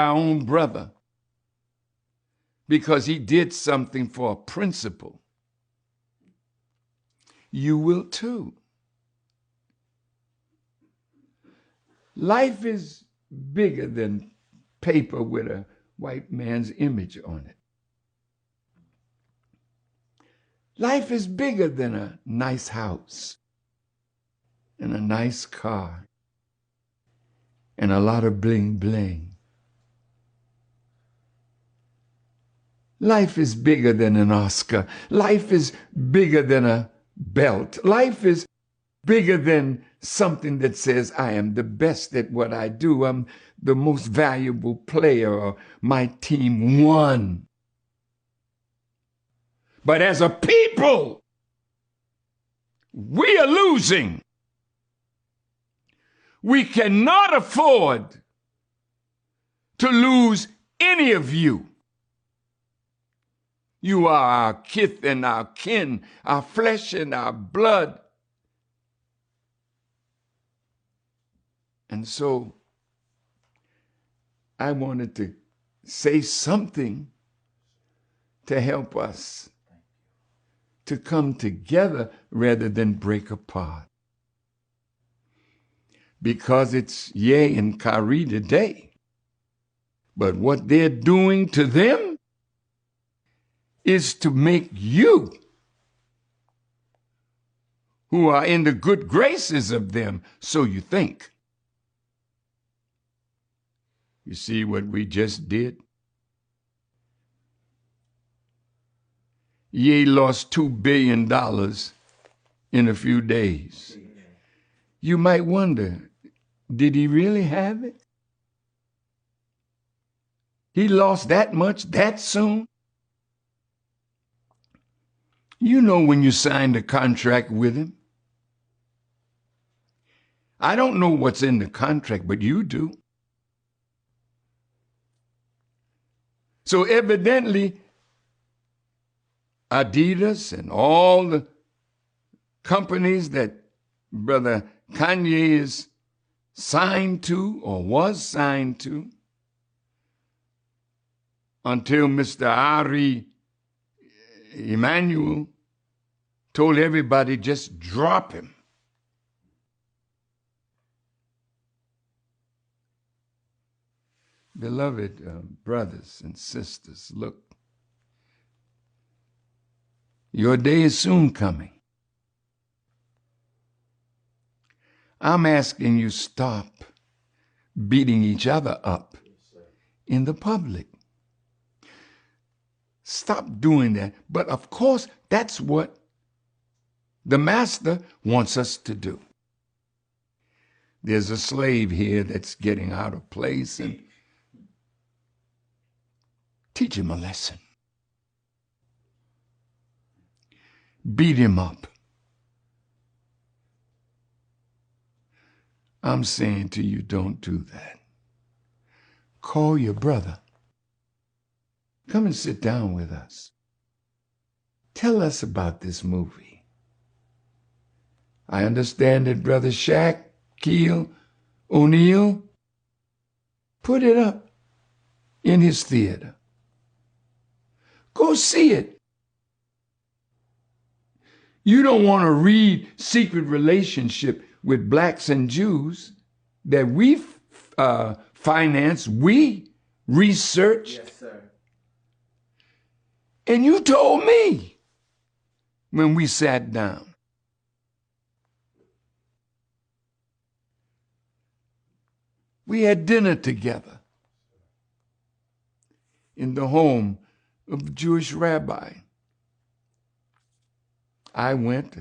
our own brother because he did something for a principle, you will too. Life is bigger than paper with a white man's image on it. Life is bigger than a nice house and a nice car and a lot of bling bling. Life is bigger than an Oscar. Life is bigger than a belt. Life is bigger than something that says I am the best at what I do. I'm the most valuable player, or my team won. But as a people, we are losing. We cannot afford to lose any of you. You are our kith and our kin, our flesh and our blood. And so I wanted to say something to help us to come together rather than break apart. Because it's Ye and Kyrie today. But what they're doing to them is to make you, who are in the good graces of them, so you think. You see what we just did? Ye lost $2 billion in a few days. You might wonder, did he really have it? He lost that much that soon? You know when you signed a contract with him. I don't know what's in the contract, but you do. So evidently, Adidas and all the companies that Brother Kanye is signed to or was signed to until Mr. Ari Emanuel told everybody just drop him. Beloved brothers and sisters, look, your day is soon coming. I'm asking you stop beating each other up in the public. Stop doing that. But of course, that's what the master wants us to do. There's a slave here that's getting out of place, and teach him a lesson. Beat him up. I'm saying to you, don't do that. Call your brother. Come and sit down with us. Tell us about this movie. I understand that Brother Shaquille O'Neal put it up in his theater. Go see it. You don't want to read Secret Relationship with Blacks and Jews that we finance, we researched. Yes, sir. And you told me when we sat down. We had dinner together in the home of a Jewish rabbi. I went,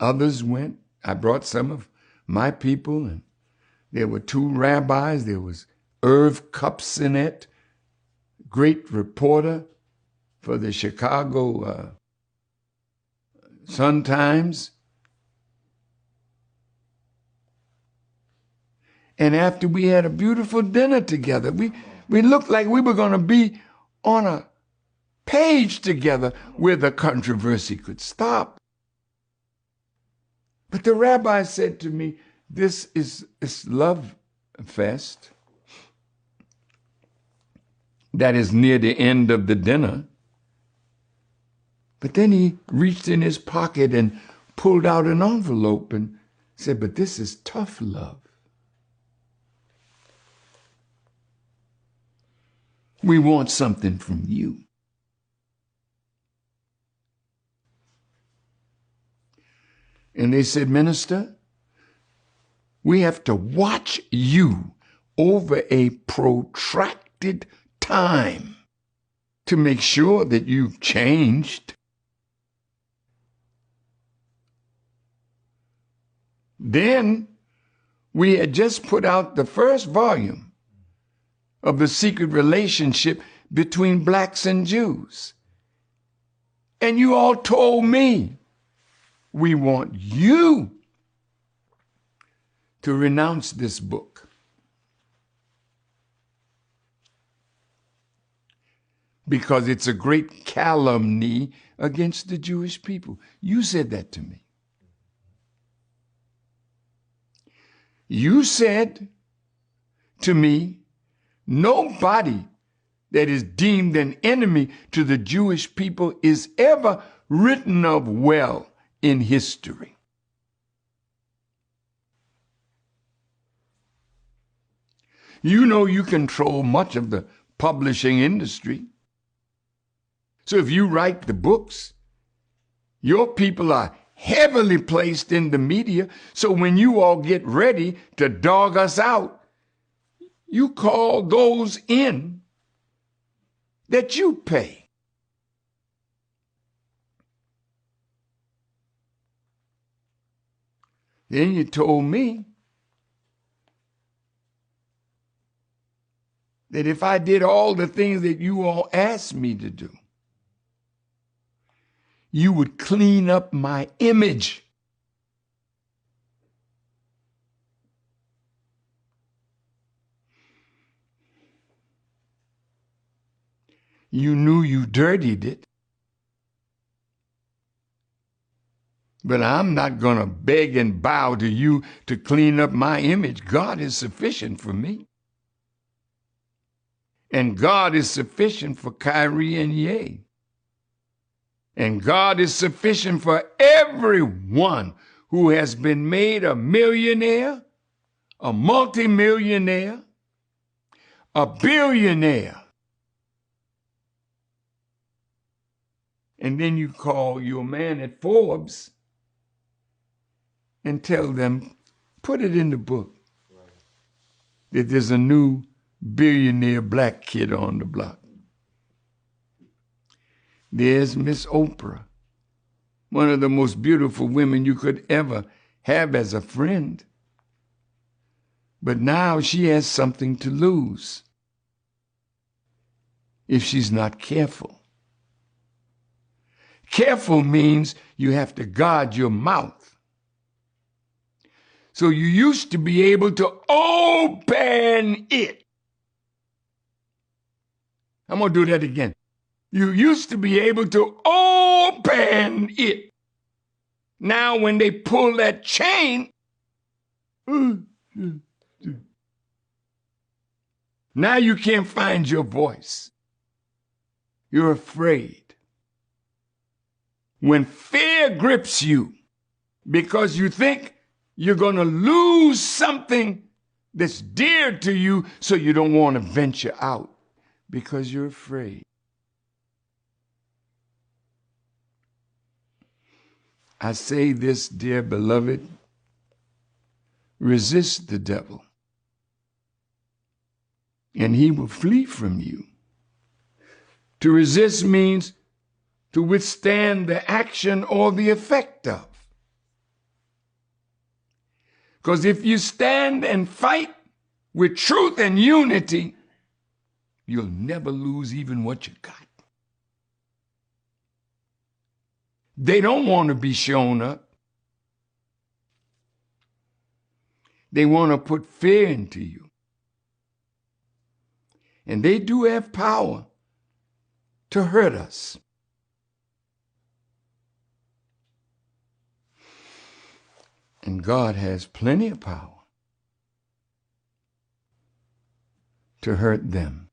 others went. I brought some of my people, and there were two rabbis. There was Irv Kupcinet, great reporter for the Chicago Sun-Times. And after we had a beautiful dinner together, we looked like we were going to be on a page together where the controversy could stop. But the rabbi said to me, this is love fest. that is near the end of the dinner. But then he reached in his pocket and pulled out an envelope and said, but this is tough love. We want something from you. And they said, Minister, we have to watch you over a protracted time to make sure that you've changed. Then we had just put out the first volume of the secret relationship between blacks and Jews. And you all told me, we want you to renounce this book. Because it's a great calumny against the Jewish people. You said that to me. You said to me, nobody that is deemed an enemy to the Jewish people is ever written of well in history. You know you control much of the publishing industry. So if you write the books, your people are heavily placed in the media. So when you all get ready to dog us out, you call those in that you pay. Then you told me that if I did all the things that you all asked me to do, you would clean up my image. You knew you dirtied it. But I'm not going to beg and bow to you to clean up my image. God is sufficient for me. And God is sufficient for Kyrie and Ye. And God is sufficient for everyone who has been made a millionaire, a multimillionaire, a billionaire. And then you call your man at Forbes and tell them, put it in the book, that there's a new billionaire black kid on the block. There's Miss Oprah, one of the most beautiful women you could ever have as a friend. But now she has something to lose if she's not careful. Careful means you have to guard your mouth. So you used to be able to open it. I'm going to do that again. You used to be able to open it. Now when they pull that chain, now you can't find your voice. You're afraid. When fear grips you because you think you're going to lose something that's dear to you, so you don't want to venture out because you're afraid. I say this, dear beloved, resist the devil, and he will flee from you. To resist means to withstand the action or the effect of. Because if you stand and fight with truth and unity, you'll never lose even what you got. They don't want to be shown up. They want to put fear into you. And they do have power to hurt us. And God has plenty of power to hurt them.